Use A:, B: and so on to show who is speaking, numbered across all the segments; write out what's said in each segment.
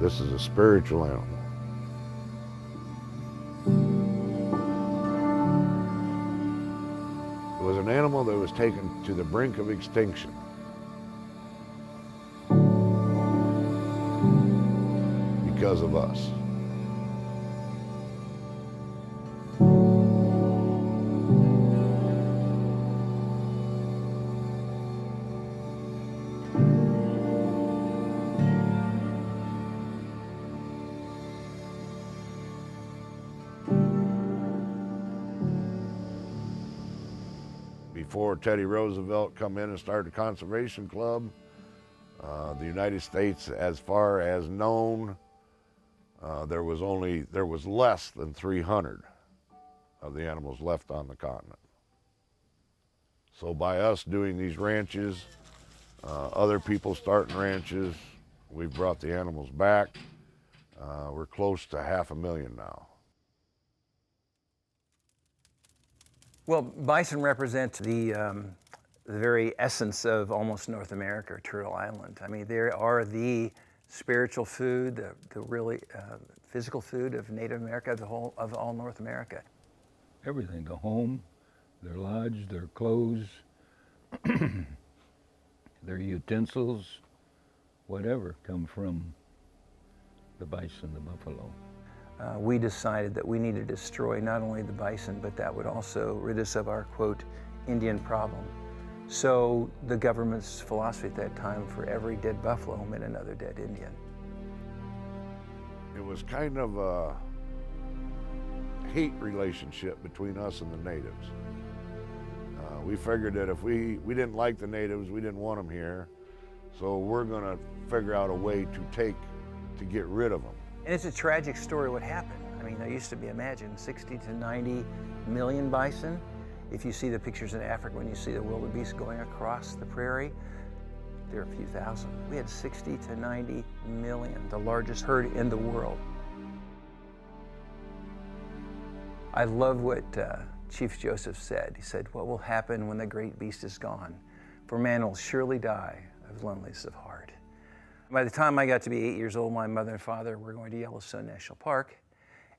A: This is a spiritual animal. It was an animal that was taken to the brink of extinction. Because of us. Before Teddy Roosevelt come in and started the Conservation Club, the United States, as far as known, there was less than 300 of the animals left on the continent. So by us doing these ranches, other people starting ranches, we've brought the animals back. We're close to 500,000 now.
B: Well, bison represent the very essence of almost North America, or Turtle Island. I mean, they are the spiritual food, the really physical food of Native America, of all North America.
C: Everything, the home, their lodge, their clothes, their utensils, whatever, come from the bison, the buffalo.
B: We decided that we needed to destroy not only the bison, but that would also rid us of our, quote, Indian problem. So the government's philosophy at that time, for every dead buffalo meant another dead Indian.
A: It was kind of a hate relationship between us and the natives. We figured that if we didn't like the natives, we didn't want them here, so we're gonna figure out a way to get rid of them.
B: And it's a tragic story what happened. I mean, there used to be, imagine, 60 to 90 million bison. If you see the pictures in Africa, when you see the wildebeest going across the prairie, there are a few thousand. We had 60 to 90 million, the largest herd in the world. I love what Chief Joseph said. He said, "What will happen when the great beast is gone? For man will surely die of loneliness of heart." By the time I got to be 8 years old, my mother and father were going to Yellowstone National Park,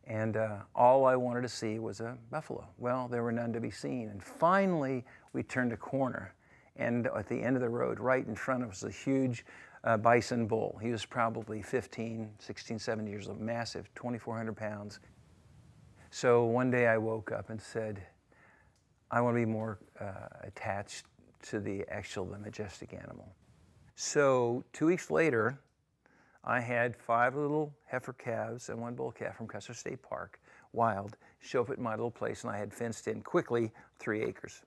B: and all I wanted to see was a buffalo. Well, there were none to be seen, and finally we turned a corner, and at the end of the road, right in front of us, was a huge bison bull. He was probably 15, 16, 17 years old, massive, 2,400 pounds. So one day I woke up and said, I want to be more attached to the majestic animal. So 2 weeks later, I had 5 little heifer calves and 1 bull calf from Custer State Park, wild, show up at my little place, and I had fenced in quickly 3 acres.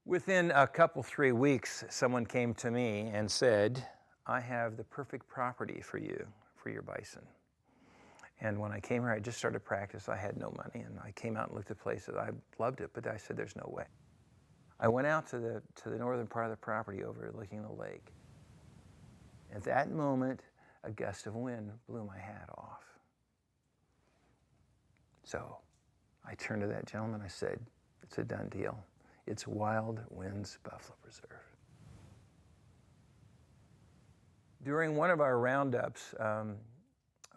B: Within a couple, 3 weeks, someone came to me and said, I have the perfect property for you, for your bison. And when I came here, I just started practice. I had no money, and I came out and looked at places. I loved it, but I said, there's no way. I went out to the northern part of the property overlooking the lake. At that moment, a gust of wind blew my hat off. So I turned to that gentleman. I said, it's a done deal. It's Wild Winds Buffalo Preserve. During one of our roundups,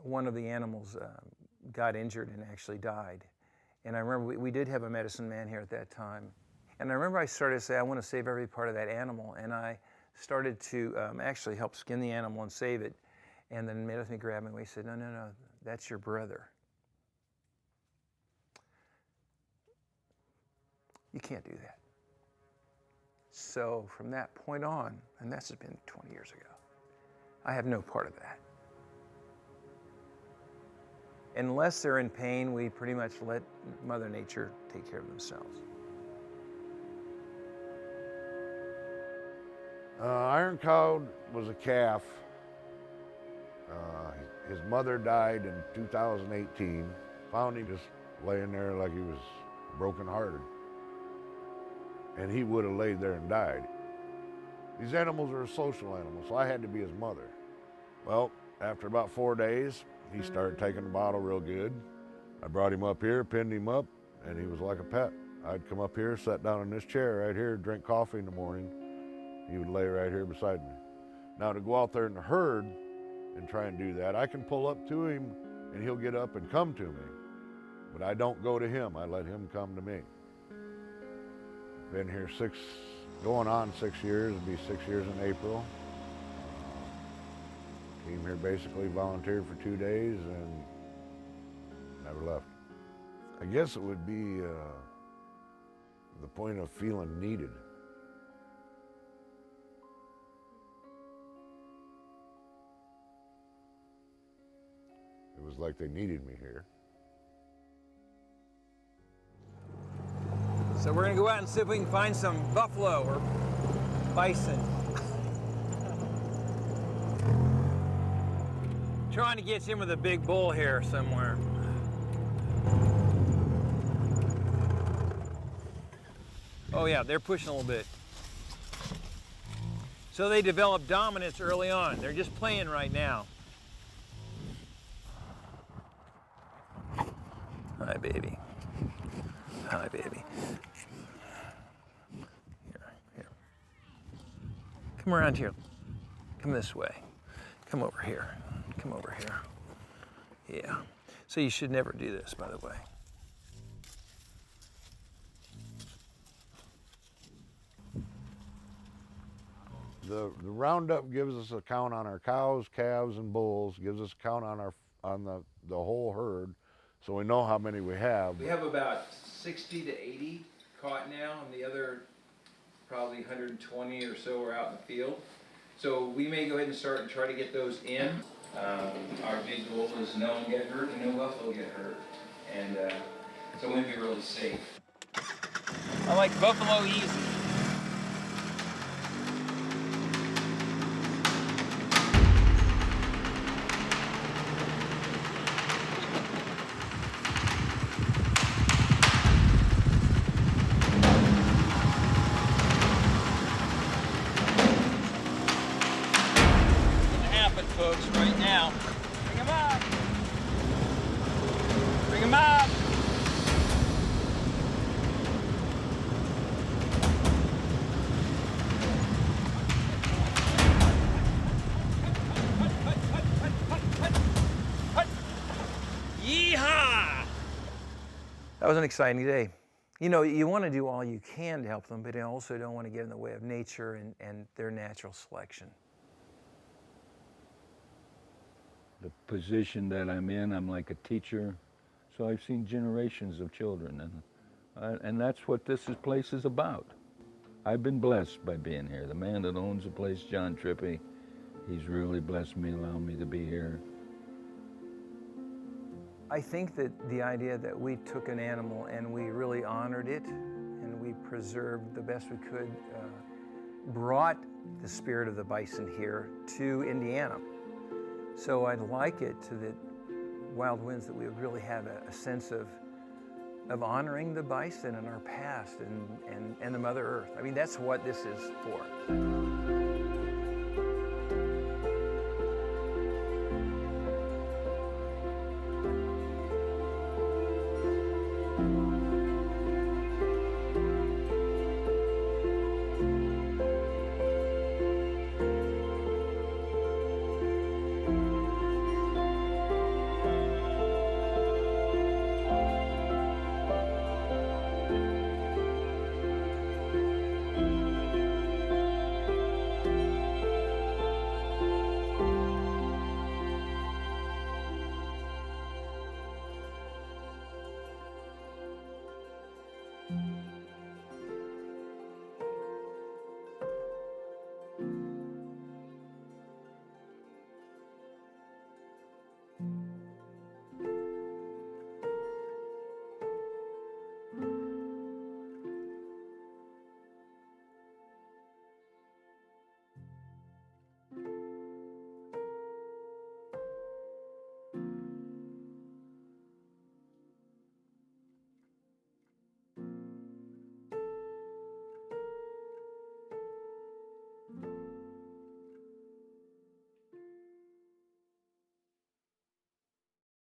B: one of the animals got injured and actually died. And I remember we did have a medicine man here at that time. And I remember I started to say, I want to save every part of that animal. And I started to actually help skin the animal and save it. And then Medicine grabbed me and he said, no, that's your brother. You can't do that. So from that point on, and that's been 20 years ago, I have no part of that. Unless they're in pain, we pretty much let Mother Nature take care of themselves.
A: Iron Cloud was a calf. His mother died in 2018. Found him just laying there like he was brokenhearted. And he would have laid there and died. These animals are a social animal, so I had to be his mother. Well, after about 4 days, he started taking the bottle real good. I brought him up here, pinned him up, and he was like a pet. I'd come up here, sit down in this chair right here, drink coffee in the morning. He would lay right here beside me. Now to go out there in the herd, and try and do that. I can pull up to him and he'll get up and come to me, but I don't go to him. I let him come to me. Been here going on 6 years. It'll be 6 years in April. Came here basically, volunteered for 2 days and never left. I guess it would be the point of feeling needed. It was like they needed me here.
B: So we're gonna go out and see if we can find some buffalo or bison. Trying to get in with a big bull here somewhere. Oh yeah, they're pushing a little bit. So they developed dominance early on. They're just playing right now. Hi, baby. Hi, baby. Here. Come around here. Come this way. Come over here. Come over here. Yeah. So you should never do this, by the way.
A: The roundup gives us a count on our cows, calves, and bulls. Gives us a count on the whole herd, so we know how many we have.
B: We have about 60 to 80 caught now, and the other probably 120 or so are out in the field. So we may go ahead and start and try to get those in. Our big goal is no one get hurt and no buffalo get hurt, and so we'll be really safe. I like buffalo easy. Folks, right now. Bring them up. Bring them up. Yeehaw! That was an exciting day. You know, you want to do all you can to help them, but you also don't want to get in the way of nature and their natural selection.
C: The position that I'm in, I'm like a teacher, so I've seen generations of children, and that's what this place is about. I've been blessed by being here. The man that owns the place, John Trippi, he's really blessed me, allowing me to be here.
B: I think that the idea that we took an animal and we really honored it and we preserved the best we could brought the spirit of the bison here to Indiana. So I'd like it to the Wild Winds that we would really have a sense of honoring the bison and our past and the Mother Earth. I mean, that's what this is for.